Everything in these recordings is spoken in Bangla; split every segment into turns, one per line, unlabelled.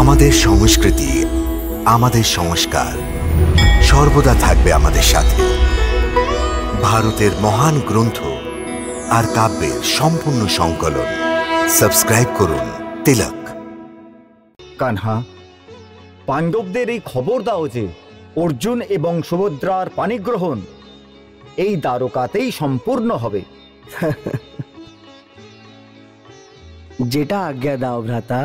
আমাদের সংস্কৃতি, আমাদের সংস্কার সর্বদা থাকবে আমাদের সাথে। ভারতের মহান গ্রন্থ আর কাব্যের সম্পূর্ণ সংকলন। সাবস্ক্রাইব করুন তিলক।
কানহা, পাণ্ডবদের এই খবর দাও যে অর্জুন এবং সুভদ্রার পাণিগ্রহণ এই দ্বারকাতেই সম্পূর্ণ হবে।
যেটা আজ্ঞা দাও ভ্রাতা।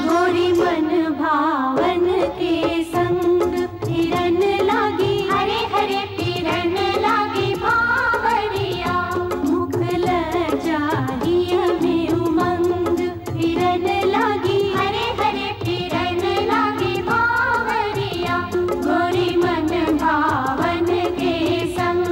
गोरी मन भावन के संग फिरन लागी, हरे हरे फिरन लागी भावरिया। मुख लजाहिय में उमंग फिरन लागी, हरे हरे फिरन लागी भावरिया। गोरी मन भावन के संग।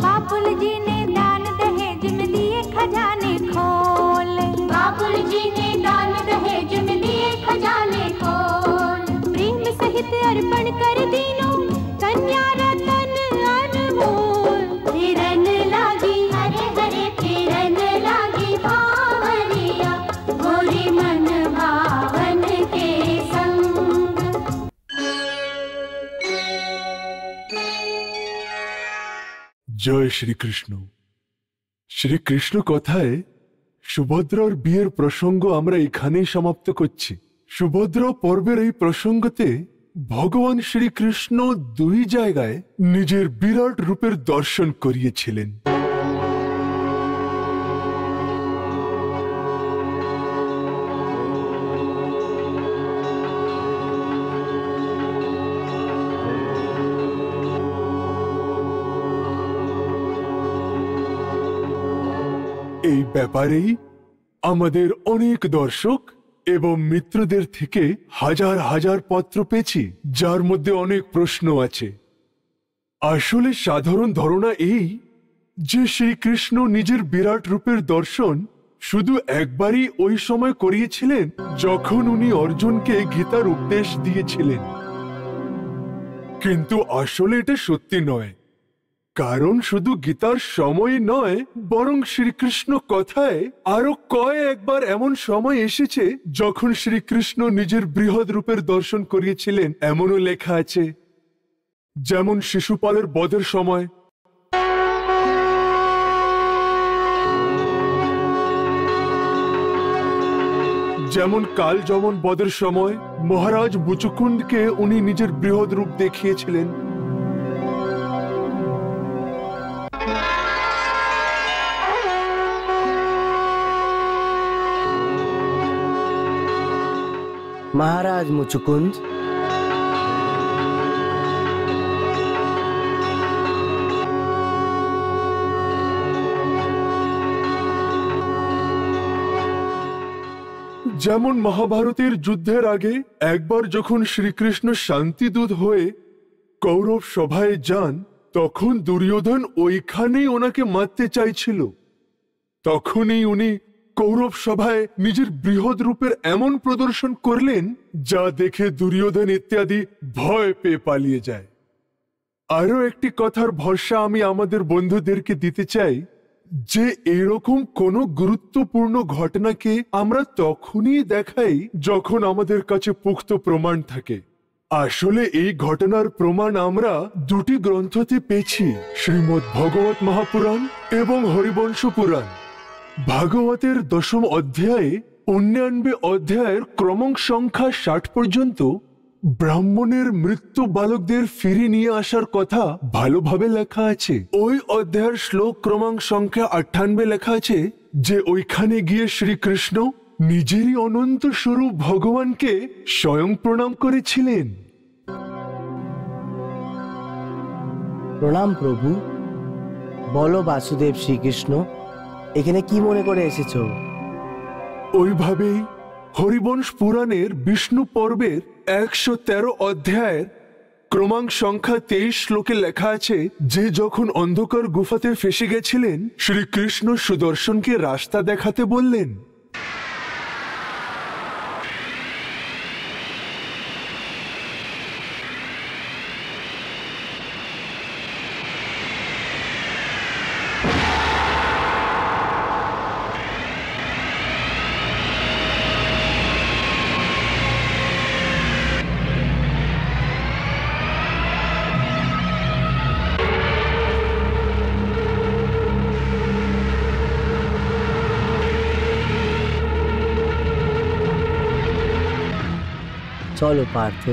बाबुल जी ने दान दहेज में दिए खजाने खोल, बाबुल जी ने दान दहेज में दिए खजाने खोल। प्रेम सहित अर्पण कर दीनों कन्या रतन अनमोल। फिरन लागी, हरे हरे फिरन लागी भावरिया। गोरी मन भावन के संग।
জয় শ্রীকৃষ্ণ। শ্রীকৃষ্ণ কথায় সুভদ্রার বিয়ের প্রসঙ্গ আমরা এখানেই সমাপ্ত করছি। সুভদ্রা পর্বের এই প্রসঙ্গতে ভগবান শ্রীকৃষ্ণ দুই জায়গায় নিজের বিরাট রূপের দর্শন করিয়েছিলেন। এই ব্যাপারেই আমাদের অনেক দর্শক এবং মিত্রদের থেকে হাজার হাজার পত্র পেয়েছি, যার মধ্যে অনেক প্রশ্ন আছে। আসলে সাধারণ ধারণা এই যে শ্রীকৃষ্ণ নিজের বিরাট রূপের দর্শন শুধু একবারই ওই সময় করিয়েছিলেন যখন উনি অর্জুনকে গীতার উপদেশ দিয়েছিলেন। কিন্তু আসলে এটা সত্যি নয়, কারণ শুধু গীতার সময় নয়, বরং শ্রীকৃষ্ণ কথায় আরো কয়েকবার এমন সময় এসেছে যখন শ্রীকৃষ্ণ নিজের বৃহৎ রূপের দর্শন করিয়েছিলেন এমনও লেখা আছে। যেমন শিশুপালের বধের সময়, যেমন কাল যমন বধের সময় মহারাজ মুচুকুন্দকে উনি নিজের বৃহৎ রূপ দেখিয়েছিলেন।
মহারাজ মুচুকুন্দ,
যেমন মহাভারতের যুদ্ধের আগে একবার যখন শ্রীকৃষ্ণ শান্তিদূত হয়ে কৌরব সভায় যান, তখন দুর্যোধন ওইখানেই ওনাকে মারতে চাইছিল। তখনই উনি কৌরব সভায় নিজের বৃহৎ রূপের এমন প্রদর্শন করলেন যা দেখে দুর্যোধন ইত্যাদি ভয় পেয়ে পালিয়ে যায়। আরো একটি কথার ভরসা আমি আমাদের বন্ধুদেরকে দিতে চাই যে এরকম কোনো গুরুত্বপূর্ণ ঘটনাকে আমরা তখনই দেখাই যখন আমাদের কাছে পুখ্ত প্রমাণ থাকে। আসলে এই ঘটনার প্রমাণ আমরা দুটি গ্রন্থতে পেয়েছি, শ্রীমদ্ ভগবত মহাপুরাণ এবং হরিবংশ পুরাণ। ভাগবতের 10ম অধ্যায়ে 99 অধ্যায়ের ক্রমাঙ্ক সংখ্যা 60 পর্যন্ত ব্রাহ্মণের মৃত্যু বালকদের ফিরে নিয়ে আসার কথা ভালোভাবে লেখা আছে। ওই অধ্যায়ের শ্লোক ক্রমাঙ্ক সংখ্যা 98 লেখা আছে যে ওইখানে গিয়ে শ্রীকৃষ্ণ নিজেরই অনন্ত স্বরূপ ভগবানকে স্বয়ং প্রণাম করেছিলেন।
প্রণাম প্রভু। বলো বাসুদেব শ্রীকৃষ্ণ, এখানে কি মনে করে এসেছো?
ওইভাবেই হরিবংশ পুরাণের বিষ্ণু পর্বের 113 অধ্যায়ের ক্রমাঙ্ক সংখ্যা 23 শ্লোকে লেখা আছে যে যখন অন্ধকার গুফাতে ফেসে গেছিলেন, শ্রীকৃষ্ণ সুদর্শনকে রাস্তা দেখাতে বললেন।
চলো পার্থ।